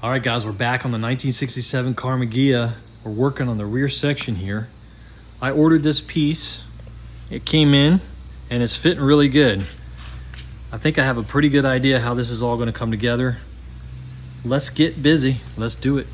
All right, guys, we're back on the 1967 Karmann Ghia. We're working on the rear section here. I ordered this piece. It came in, and it's fitting really good. I think I have a pretty good idea how this is all going to come together. Let's get busy. Let's do it.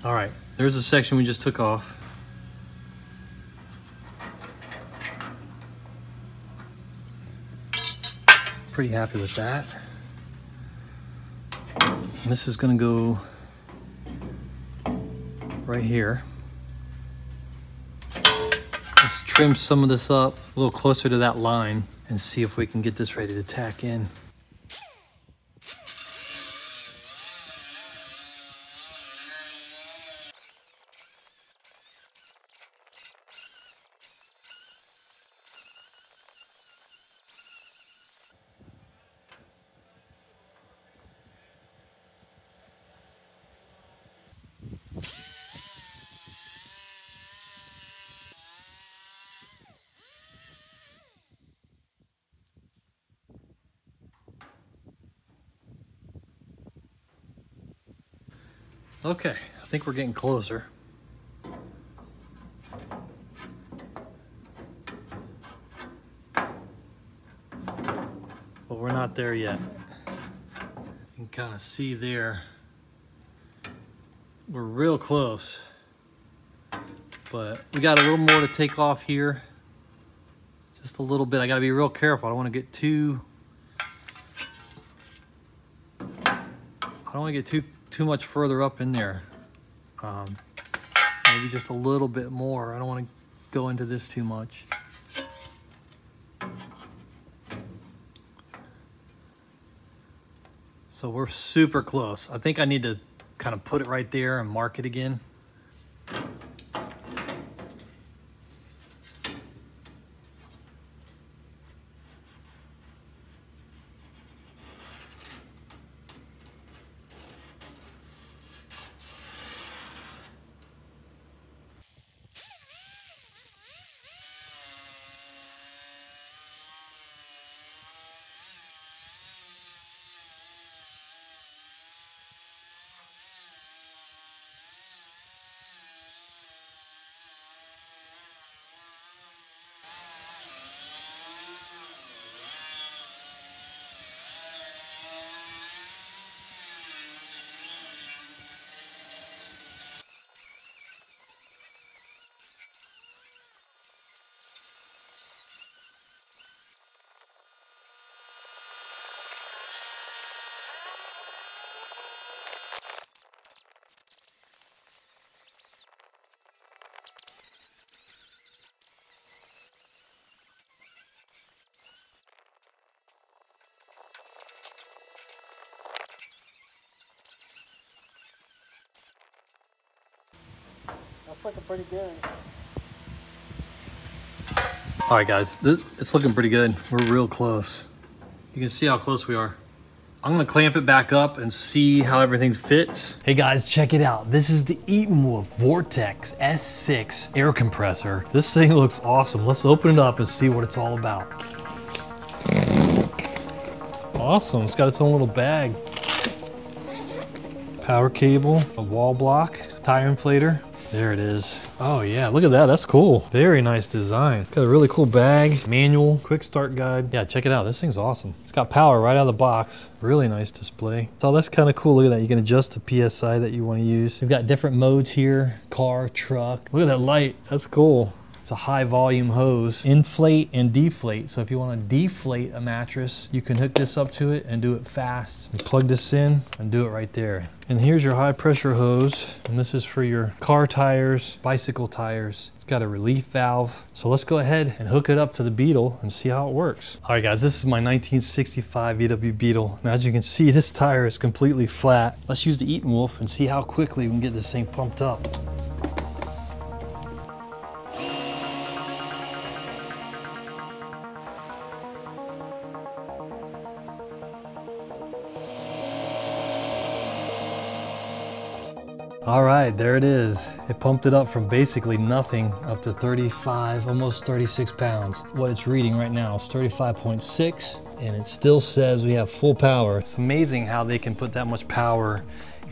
All right, there's the section we just took off. Pretty happy with that. And this is gonna go right here. Let's trim some of this up a little closer to that line and see if we can get this ready to tack in. Okay, I think we're getting closer. But we're not there yet. You can kind of see there. We're real close. But we got a little more to take off here. Just a little bit. I gotta be real careful. I don't want to get too much further up in there. Maybe just a little bit more. I don't want to go into this too much. So we're super close. I think I need to kind of put it right there and mark it again. That's looking pretty good. All right, guys, it's looking pretty good. We're real close. You can see how close we are. I'm gonna clamp it back up and see how everything fits. Hey guys, check it out. This is the Eatonwood Vortex S6 air compressor. This thing looks awesome. Let's open it up and see what it's all about. Awesome, it's got its own little bag. Power cable, a wall block, tire inflator. There it is. Oh yeah, look at that, that's cool. Very nice design. It's got a really cool bag, manual, quick start guide. Yeah, check it out, this thing's awesome. It's got power right out of the box. Really nice display. So that's kind of cool, look at that. You can adjust the PSI that you want to use. We've got different modes here, car, truck. Look at that light, that's cool. It's It's a high volume hose. Inflate and deflate. So if you want to deflate a mattress, you can hook this up to it and do it fast. You plug this in and do it right there. And here's your high pressure hose. And this is for your car tires, bicycle tires. It's got a relief valve. So let's go ahead and hook it up to the Beetle and see how it works. All right guys, this is my 1965 VW Beetle. And as you can see, this tire is completely flat. Let's use the Eaton Wolf and see how quickly we can get this thing pumped up. All right, there it is. It pumped it up from basically nothing up to 35, almost 36 pounds. What it's reading right now is 35.6, and it still says we have full power. It's amazing how they can put that much power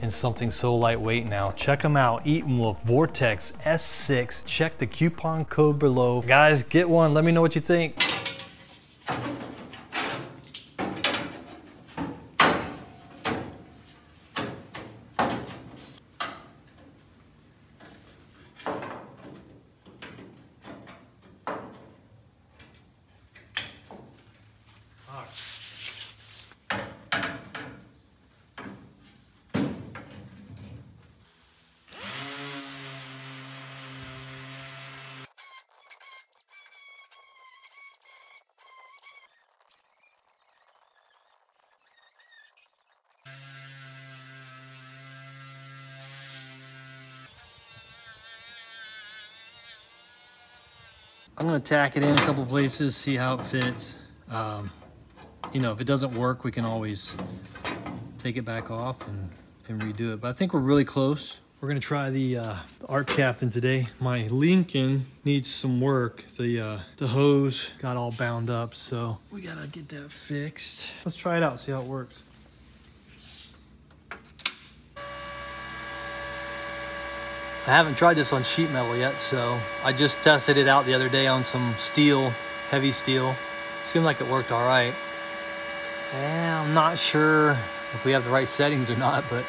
in something so lightweight now. Check them out, Eaton Wolf Vortex S6. Check the coupon code below. Guys, get one, let me know what you think. I'm gonna tack it in a couple places, see how it fits. You know, if it doesn't work, we can always take it back off and redo it. But I think we're really close. We're gonna try the Art Captain today. My Lincoln needs some work. The hose got all bound up, so we gotta get that fixed. Let's try it out, see how it works. I haven't tried this on sheet metal yet, so I just tested it out the other day on some steel, heavy steel. Seemed like it worked all right. And I'm not sure if we have the right settings or not, but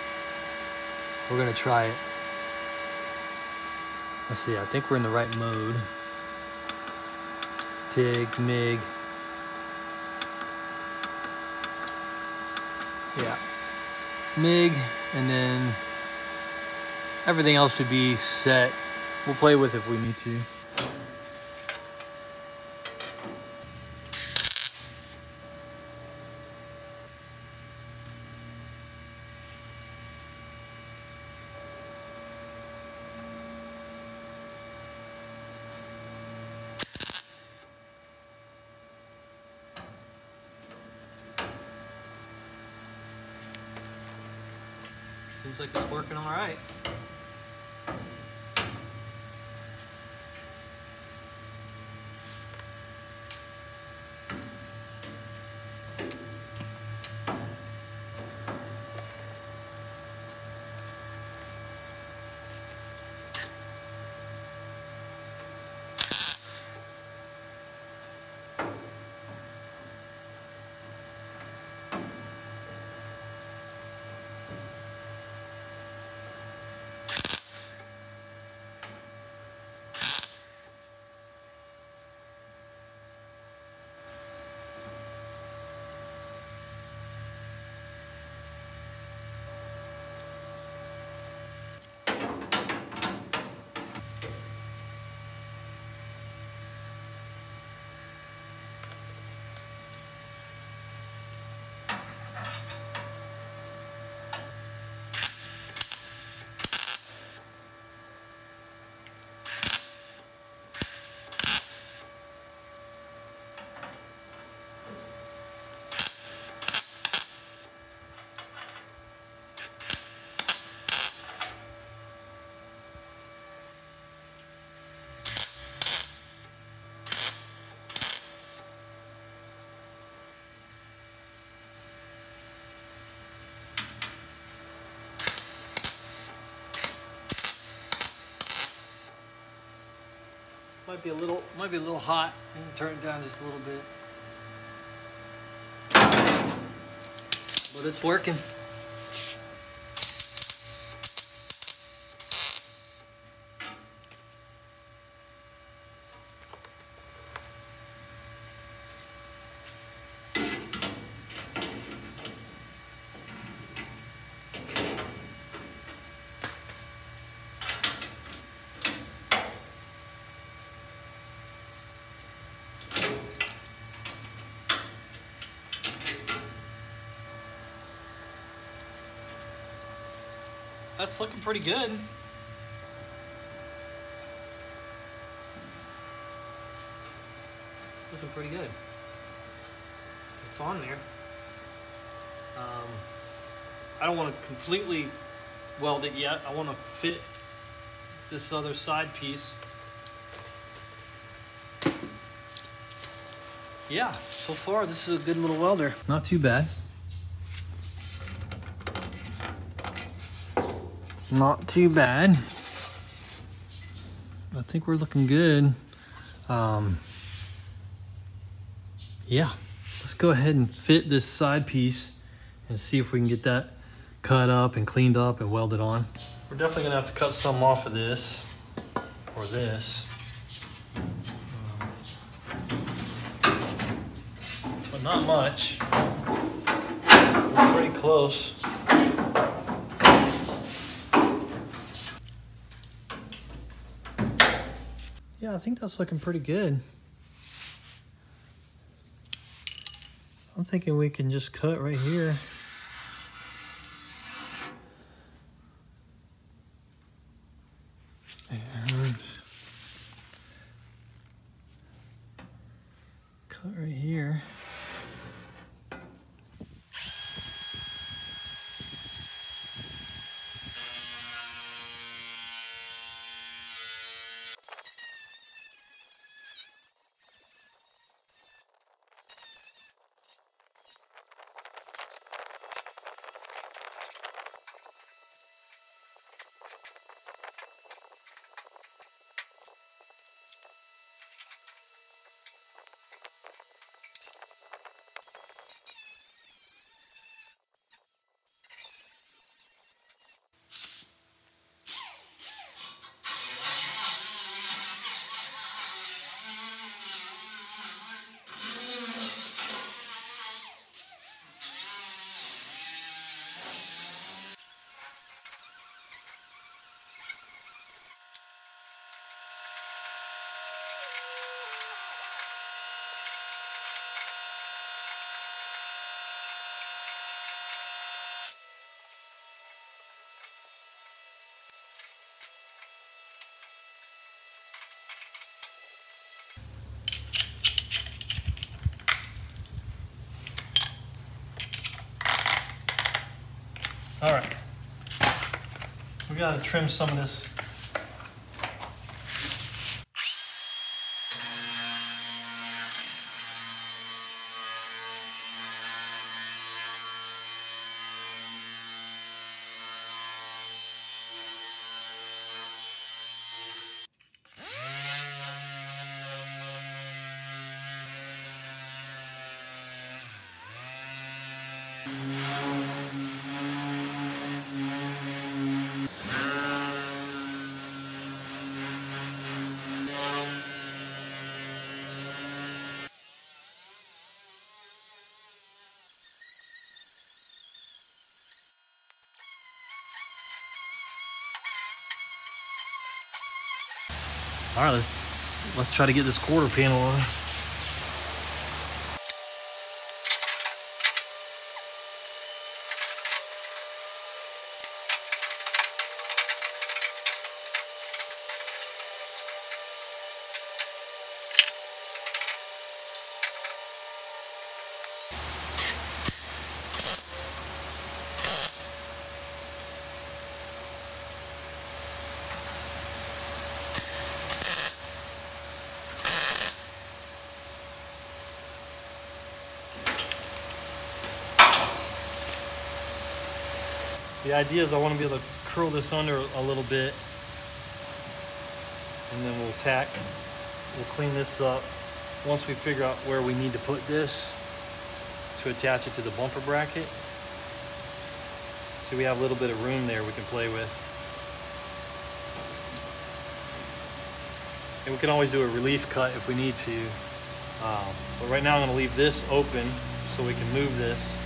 we're gonna try it. Let's see, I think we're in the right mode. TIG, MIG. Yeah, MIG, and then everything else should be set. We'll play with it if we need to. Seems like it's working all right. Might be a little hot. I can turn it down just a little bit. But it's working. that's looking pretty good. It's looking pretty good. It's on there. I don't want to completely weld it yet. I want to fit this other side piece. Yeah, so far this is a good little welder. Not too bad. Not too bad. I think we're looking good. Yeah, let's go ahead and fit this side piece and see if we can get that cut up and cleaned up and welded on. We're definitely gonna have to cut some off of this or this. But not much. We're pretty close. Yeah, I think that's looking pretty good. I'm thinking we can just cut right here. And cut right here. All right, we gotta trim some of this. All right, let's try to get this quarter panel on. The idea is I want to be able to curl this under a little bit, and then we'll clean this up once we figure out where we need to put this to attach it to the bumper bracket. So we have a little bit of room there we can play with. And we can always do a relief cut if we need to. But right now I'm going to leave this open so we can move this.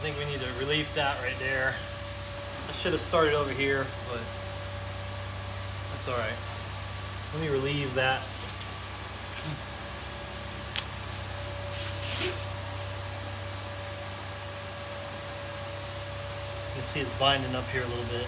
think we need to relieve that right there. I should have started over here, but that's all right. Let me relieve that. You can see it's binding up here a little bit.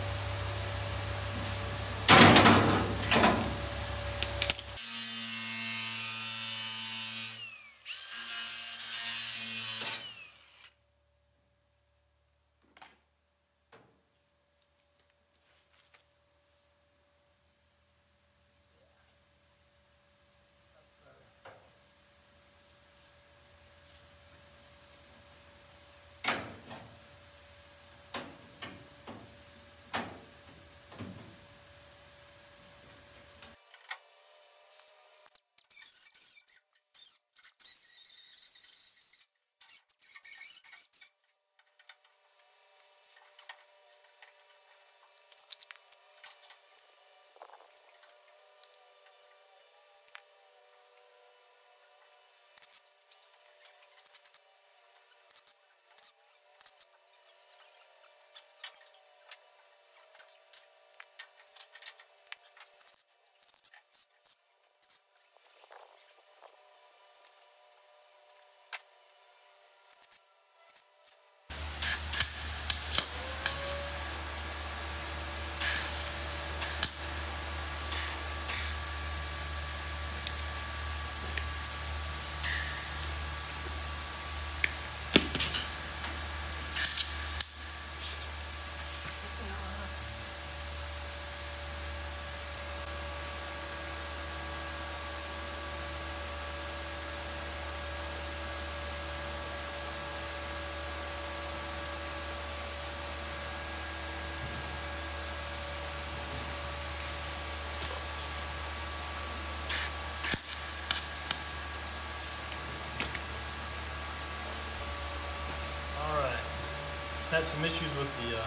Had some issues with the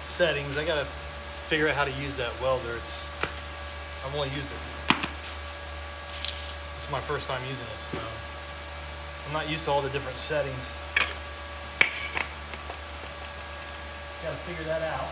settings. I gotta figure out how to use that welder. I've only used it. It's my first time using it, so I'm not used to all the different settings. Gotta figure that out.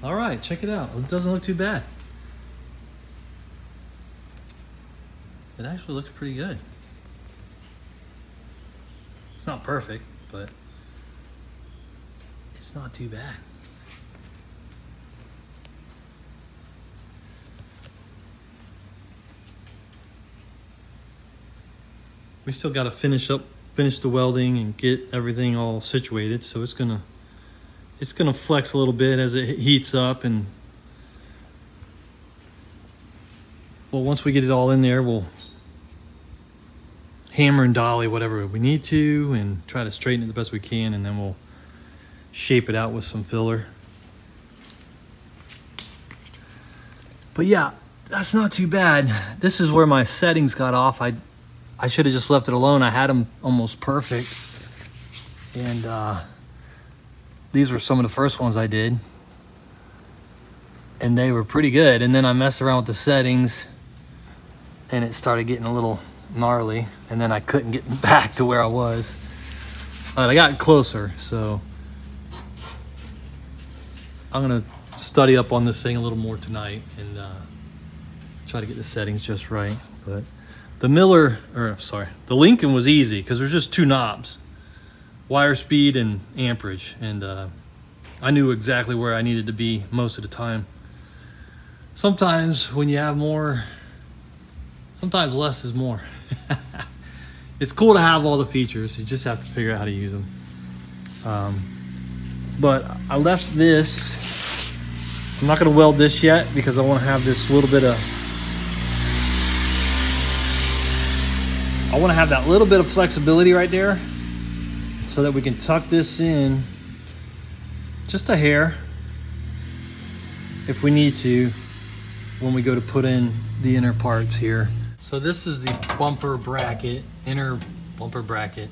All right, check it out. It doesn't look too bad. It actually looks pretty good. It's not perfect, but it's not too bad. We still got to finish the welding and get everything all situated, so it's gonna flex a little bit as it heats up, and well, once we get it all in there, we'll hammer and dolly whatever we need to and try to straighten it the best we can, and then we'll shape it out with some filler. But yeah, that's not too bad. This is where my settings got off. I should have just left it alone. I had them almost perfect, and these were some of the first ones I did, and they were pretty good. And then I messed around with the settings and it started getting a little gnarly, and then I couldn't get back to where I was. But I got closer, so I'm gonna study up on this thing a little more tonight and try to get the settings just right. But the Lincoln was easy because there's just two knobs. wire speed and amperage, and I knew exactly where I needed to be most of the time. Sometimes when you have more, sometimes less is more. It's cool to have all the features, you just have to figure out how to use them. But I left this, I'm not going to weld this yet because I want to have this little bit of, I want to have that little bit of flexibility right there so that we can tuck this in just a hair if we need to when we go to put in the inner parts here. So this is the bumper bracket, inner bumper bracket.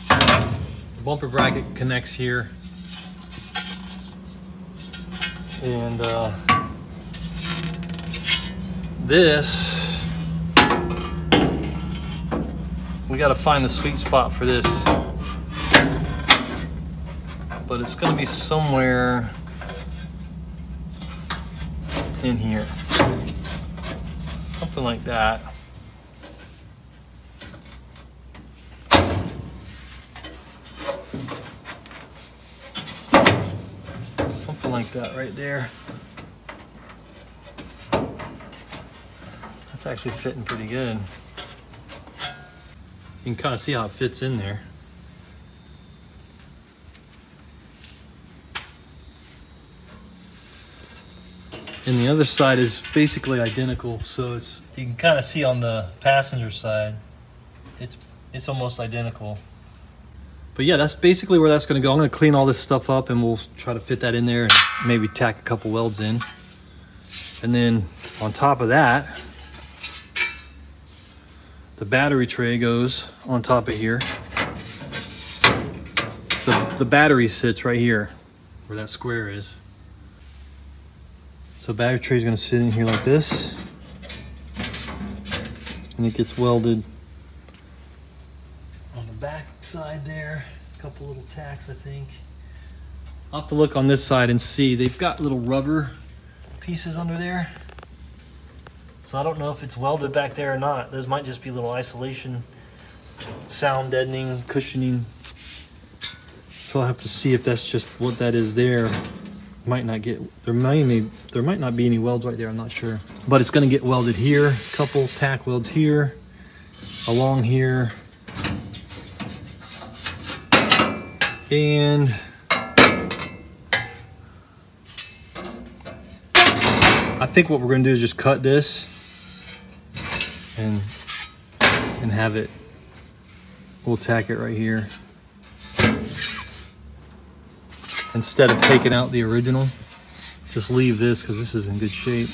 The bumper bracket connects here, and this, we got to find the sweet spot for this, but it's going to be somewhere in here, something like that. Something like that right there. That's actually fitting pretty good. You can kind of see how it fits in there. And the other side is basically identical, so it's, you can kind of see on the passenger side, it's almost identical. But yeah, that's basically where that's going to go. I'm going to clean all this stuff up and we'll try to fit that in there and maybe tack a couple welds in. And then on top of that, the battery tray goes on top of here. So the battery sits right here where that square is. So battery tray is going to sit in here like this, and it gets welded on the back side there. A couple little tacks, I think. I'll have to look on this side and see. They've got little rubber pieces under there, so I don't know if it's welded back there or not. Those might just be little isolation, sound deadening, cushioning. So I'll have to see if that's just what that is there. Might not get, there might not be any welds right there, I'm not sure. But it's going to get welded here, a couple tack welds here, along here. And I think what we're going to do is just cut this and have it, we'll tack it right here. Instead of taking out the original, just leave this because this is in good shape.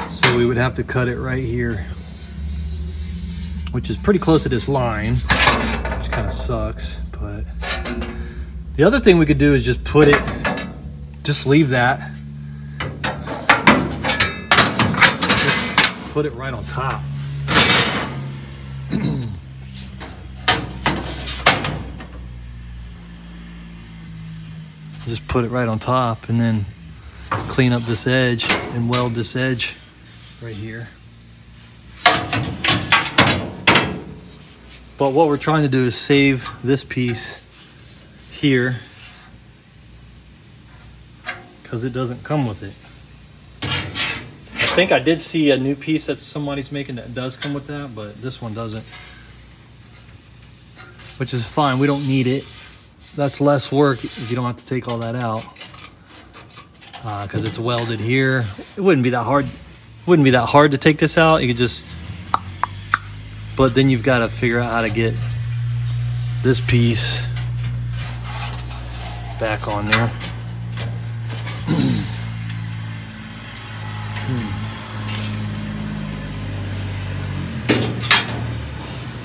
So we would have to cut it right here, which is pretty close to this line, which kind of sucks. But the other thing we could do is just put it, just leave that, just put it right on top. Just put it right on top and then clean up this edge and weld this edge right here. But what we're trying to do is save this piece here because it doesn't come with it. I think I did see a new piece that somebody's making that does come with that, but this one doesn't, which is fine. We don't need it. That's less work if you don't have to take all that out because it's welded here. It wouldn't be that hard. Wouldn't be that hard to take this out. You could just, but then you've got to figure out how to get this piece back on there.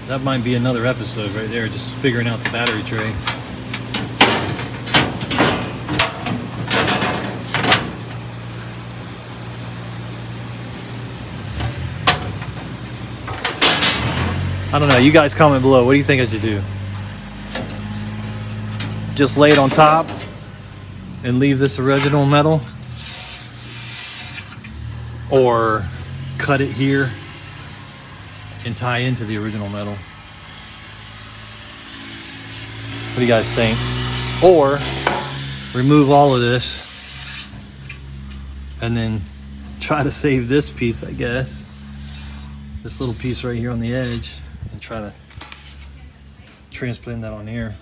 That might be another episode right there, just figuring out the battery tray. I don't know, you guys comment below. What do you think I should do? Just lay it on top and leave this original metal? Or cut it here and tie into the original metal. What do you guys think? Or remove all of this and then try to save this piece, I guess. This little piece right here on the edge, and try to transplant that on here.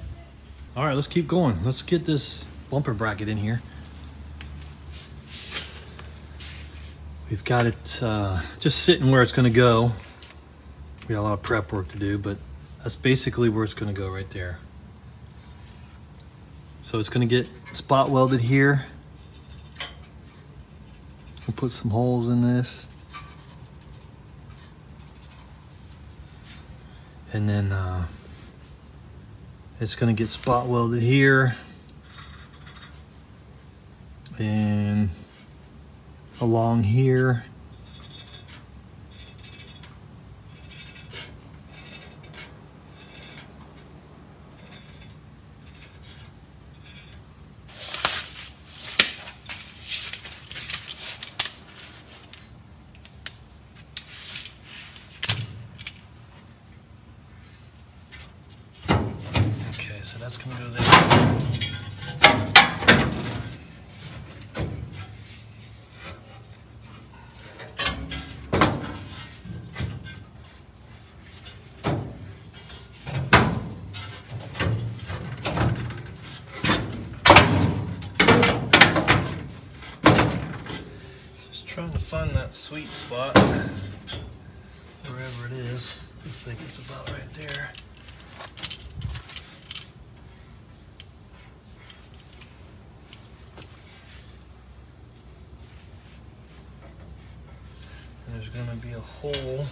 All right, let's keep going. Let's get this bumper bracket in here. We've got it just sitting where it's gonna go. We got a lot of prep work to do, but that's basically where it's gonna go right there. So it's gonna get spot welded here. We'll put some holes in this. And then it's gonna get spot welded here and along here. Okay, so that's gonna go there. Trying to find that sweet spot, wherever it is. Looks like it's about right there. And there's going to be a hole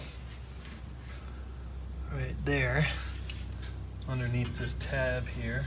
right there underneath this tab here.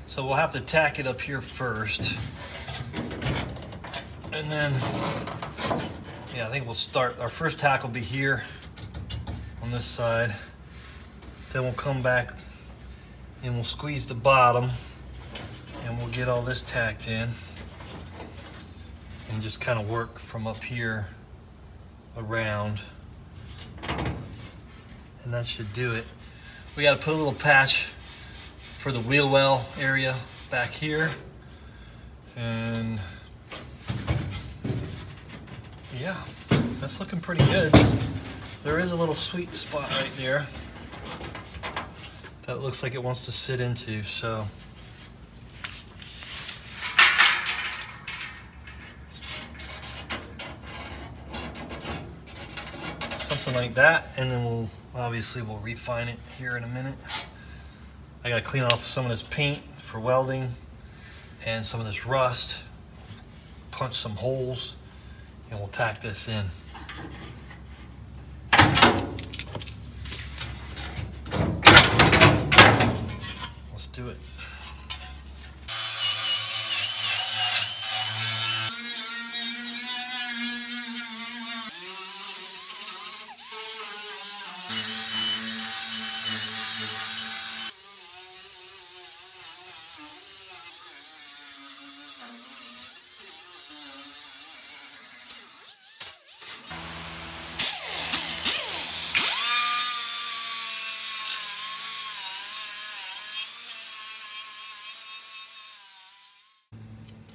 So we'll have to tack it up here first. And then, yeah, I think we'll start, our first tack will be here on this side. Then we'll come back and we'll squeeze the bottom and we'll get all this tacked in and just kind of work from up here around. And that should do it. We got to put a little patch for the wheel well area back here, and yeah, that's looking pretty good. There is a little sweet spot right there that looks like it wants to sit into, so something like that, and then we'll refine it here in a minute. I gotta clean off some of this paint for welding and some of this rust, punch some holes, and we'll tack this in. Let's do it.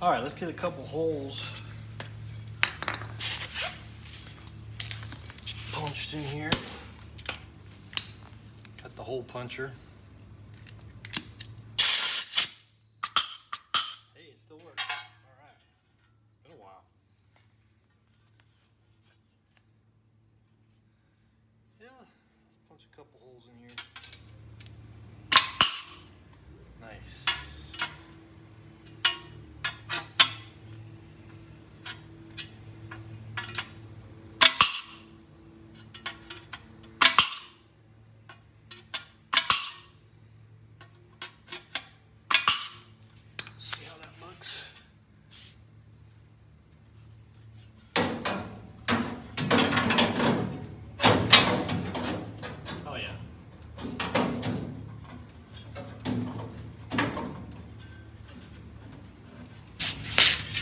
All right, let's get a couple holes punched in here. Got the hole puncher. Hey, it still works. All right, it's been a while. Yeah, let's punch a couple holes in here. Nice.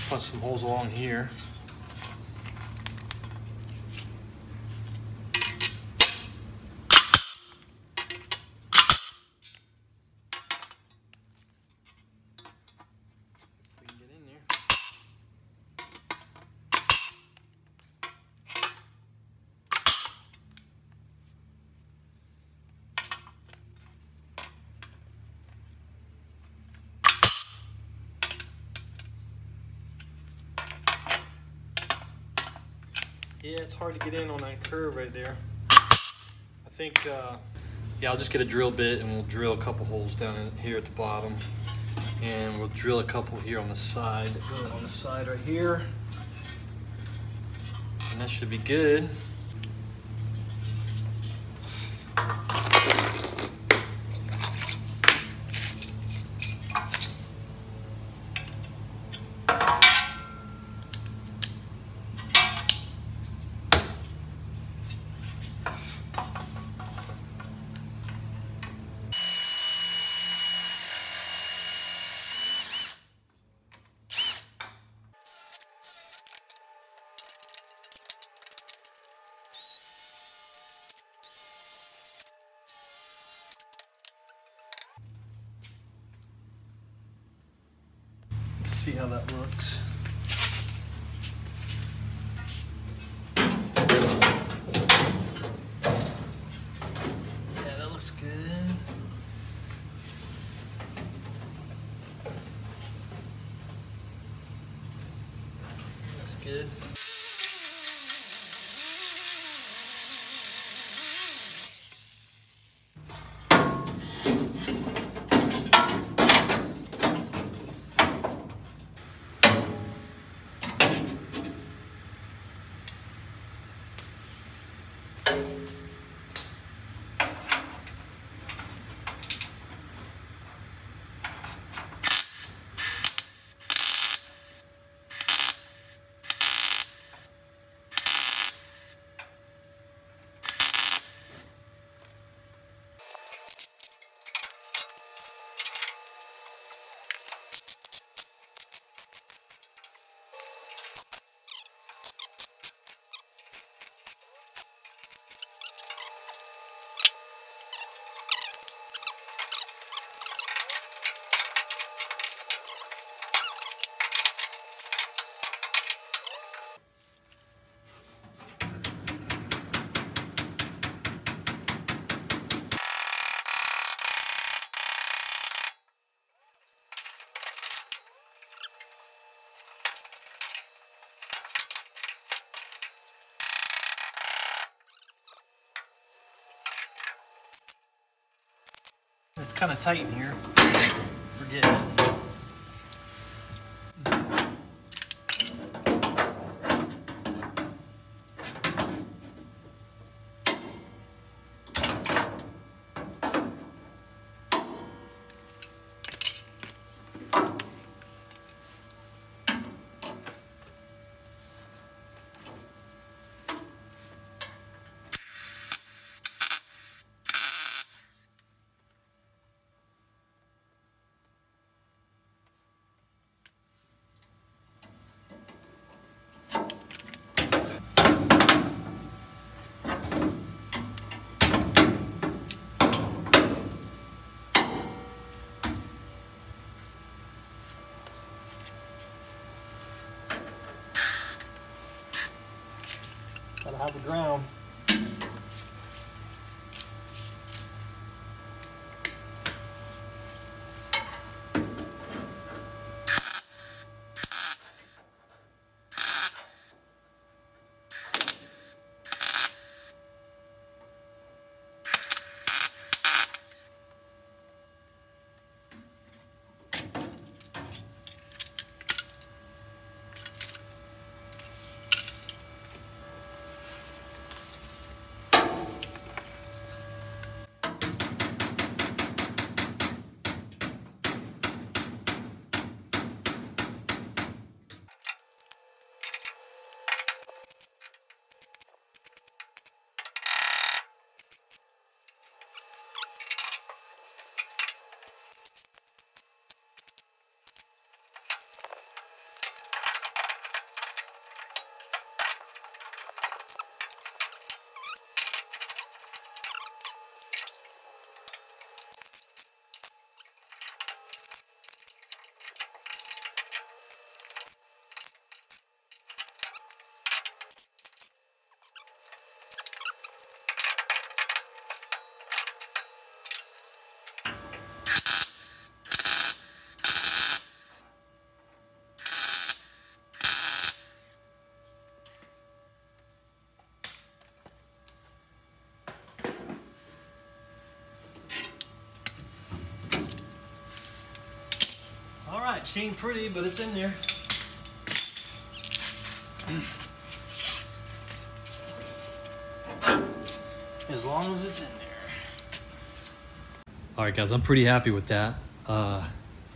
Punch some holes along here. We can get in there. Yeah, it's hard to get in on that curve right there. I think, yeah, I'll just get a drill bit and we'll drill a couple holes down in here at the bottom. And we'll drill a couple here on the side. On the side right here. And that should be good. See how that looks. Yeah, that looks good. That's good. It's kind of tight in here. Forget it. Gotta have the ground. She ain't pretty, but it's in there. As long as it's in there. All right, guys, I'm pretty happy with that.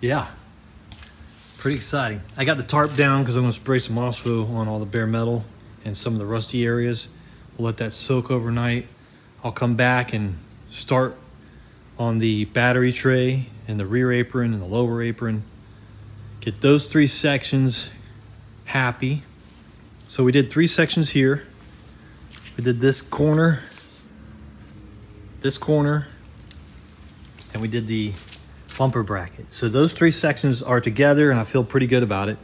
Yeah, pretty exciting. I got the tarp down because I'm gonna spray some OSPO on all the bare metal and some of the rusty areas. We'll let that soak overnight. I'll come back and start on the battery tray and the rear apron and the lower apron. Get those 3 sections happy. So we did 3 sections here. We did this corner, and we did the bumper bracket. So those 3 sections are together and I feel pretty good about it.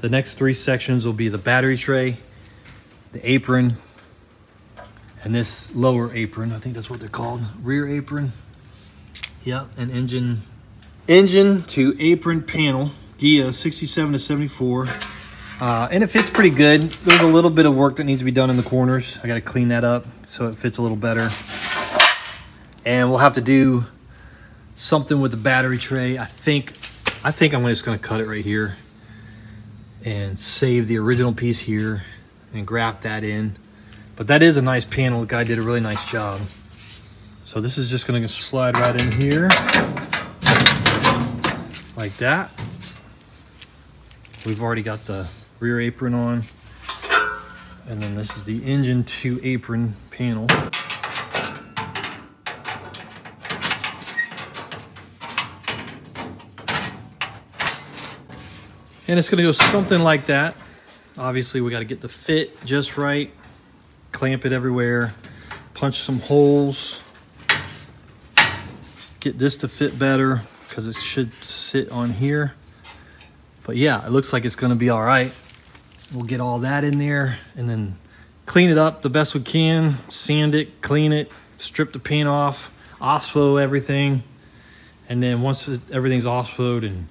The next 3 sections will be the battery tray, the apron, and this lower apron. I think that's what they're called, rear apron. Yep, an engine to apron panel, Ghia 67 to 74. And it fits pretty good. There's a little bit of work that needs to be done in the corners. I got to clean that up so it fits a little better. And we'll have to do something with the battery tray. I think I'm just going to cut it right here and save the original piece here and graft that in. But that is a nice panel. The guy did a really nice job. So this is just going to slide right in here like that. We've already got the rear apron on. And then this is the engine to apron panel. And it's going to go something like that. Obviously, we got to get the fit just right. Clamp it everywhere. Punch some holes. Get this to fit better because it should sit on here. But yeah, it looks like it's going to be all right. We'll get all that in there and then clean it up the best we can. Sand it, clean it, strip the paint off, OSPO everything. And then once everything's OSPO'd and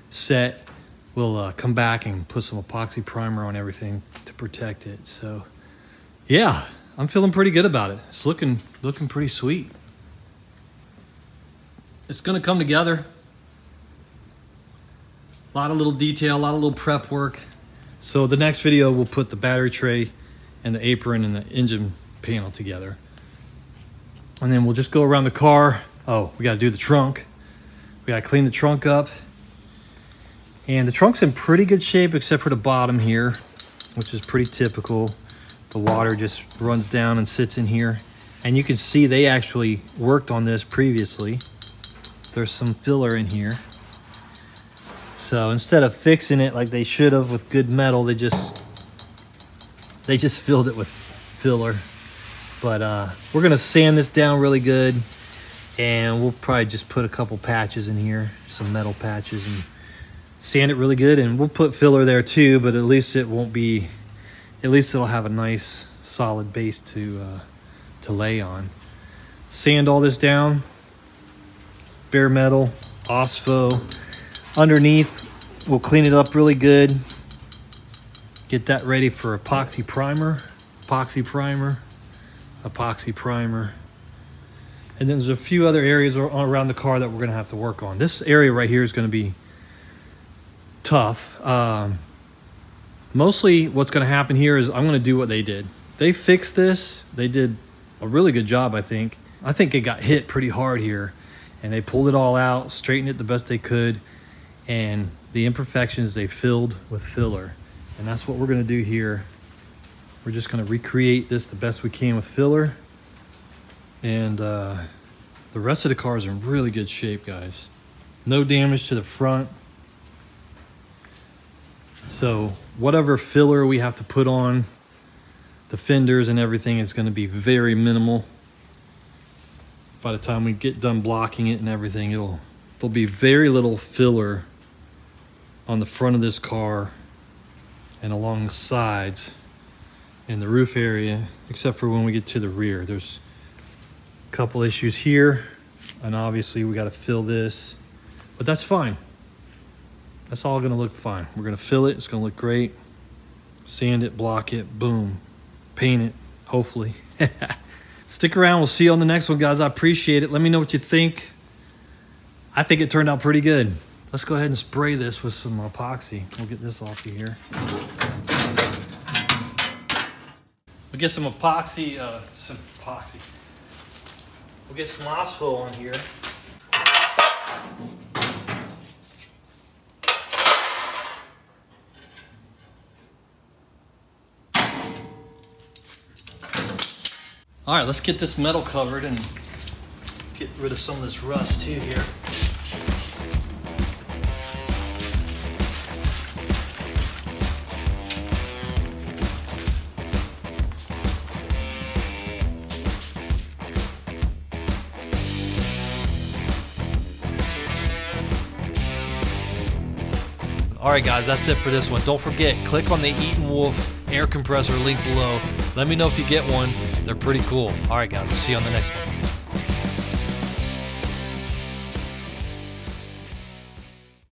set, we'll come back and put some epoxy primer on everything to protect it. So yeah, I'm feeling pretty good about it. It's looking pretty sweet. It's gonna come together. A lot of little detail, a lot of little prep work. So the next video, we'll put the battery tray and the apron and the engine panel together. And then we'll just go around the car. Oh, we gotta do the trunk. We gotta clean the trunk up. And the trunk's in pretty good shape except for the bottom here, which is pretty typical. The water just runs down and sits in here. And you can see they actually worked on this previously. There's some filler in here. So instead of fixing it like they should have with good metal, they just filled it with filler. But we're gonna sand this down really good, and we'll probably just put a couple patches in here, some metal patches, and sand it really good. And we'll put filler there too, but at least it won't be, at least it'll have a nice solid base to lay on. Sand all this down, bare metal, OSPO. Underneath, we'll clean it up really good. Get that ready for epoxy primer, epoxy primer, epoxy primer. And then there's a few other areas around the car that we're gonna have to work on. This area right here is gonna be tough. Mostly what's gonna happen here is I'm gonna do what they did. They fixed this. They did a really good job, I think. I think it got hit pretty hard here, and they pulled it all out, straightened it the best they could, and the imperfections they filled with filler. And that's what we're gonna do here. We're just gonna recreate this the best we can with filler. And the rest of the car is in really good shape, guys. No damage to the front. So whatever filler we have to put on the fenders and everything is gonna be very minimal. By the time we get done blocking it and everything, there'll be very little filler on the front of this car and along the sides and the roof area, except for when we get to the rear. There's a couple issues here, and obviously we got to fill this, but that's fine. That's all gonna look fine. We're gonna fill it, it's gonna look great. Sand it, block it, boom. Paint it, hopefully. Stick around, we'll see you on the next one, guys. I appreciate it. Let me know what you think. I think it turned out pretty good. Let's go ahead and spray this with some epoxy. We'll get this off of here. We'll get some epoxy, We'll get some asphalt on here. All right, let's get this metal covered and get rid of some of this rust too here. All right, guys, that's it for this one. Don't forget, click on the Eaton Wolf air compressor link below. Let me know if you get one. They're pretty cool. All right, guys, we'll see you on the next one.